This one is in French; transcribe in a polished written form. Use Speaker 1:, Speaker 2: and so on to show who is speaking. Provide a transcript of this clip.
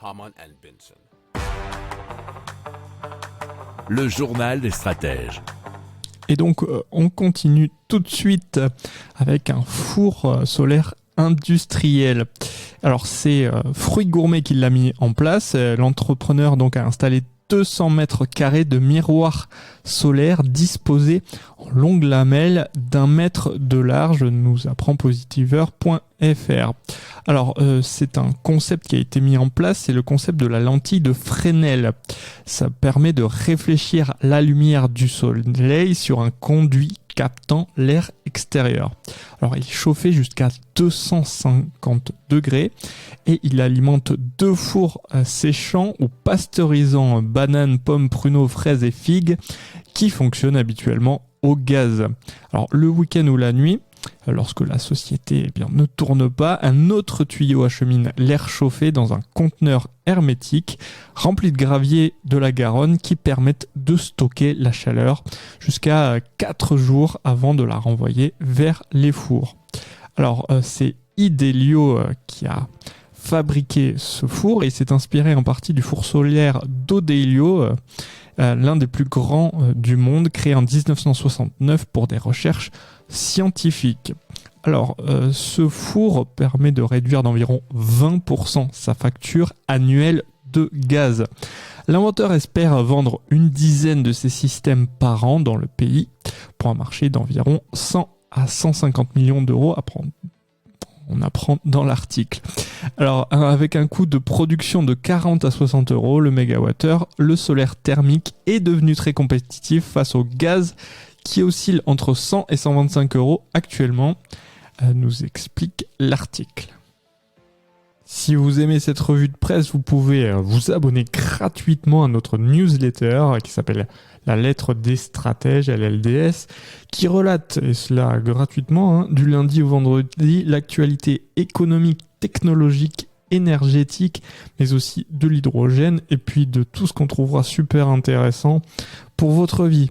Speaker 1: Harman & Benson.
Speaker 2: Le journal des stratèges.
Speaker 3: Et donc, on continue tout de suite avec un four solaire industriel. Alors, c'est Fruits Gourmet qui l'a mis en place. L'entrepreneur donc a installé 200 mètres carrés de miroirs solaires disposés en longues lamelles d'1 mètre de large, nous apprend positiveur.fr. Alors, c'est un concept qui a été mis en place, c'est le concept de la lentille de Fresnel. Ça permet de réfléchir la lumière du soleil sur un conduit captant l'air extérieur. Alors, il est chauffé jusqu'à 250 degrés et il alimente 2 fours séchants ou pasteurisant bananes, pommes, pruneaux, fraises et figues qui fonctionnent habituellement au gaz. Alors, le week-end ou la nuit, lorsque la société ne tourne pas, un autre tuyau achemine l'air chauffé dans un conteneur hermétique rempli de gravier de la Garonne qui permettent de stocker la chaleur jusqu'à 4 jours avant de la renvoyer vers les fours. Alors, c'est Idelio qui a fabriqué ce four et s'est inspiré en partie du four solaire d'Odelio, l'un des plus grands du monde, créé en 1969 pour des recherches scientifiques. Alors, ce four permet de réduire d'environ 20% sa facture annuelle de gaz. L'inventeur espère vendre une dizaine de ces systèmes par an dans le pays pour un marché d'environ 100 à 150 millions d'euros. On apprend dans l'article. Alors, avec un coût de production de 40 à 60 euros le mégawattheure, le solaire thermique est devenu très compétitif face au gaz qui oscille entre 100 et 125 euros actuellement, nous explique l'article. Si vous aimez cette revue de presse, vous pouvez vous abonner gratuitement à notre newsletter qui s'appelle La Lettre des Stratèges, LLDS, qui relate, et cela gratuitement, du lundi au vendredi, l'actualité économique, technologique, énergétique, mais aussi de l'hydrogène, et puis de tout ce qu'on trouvera super intéressant pour votre vie.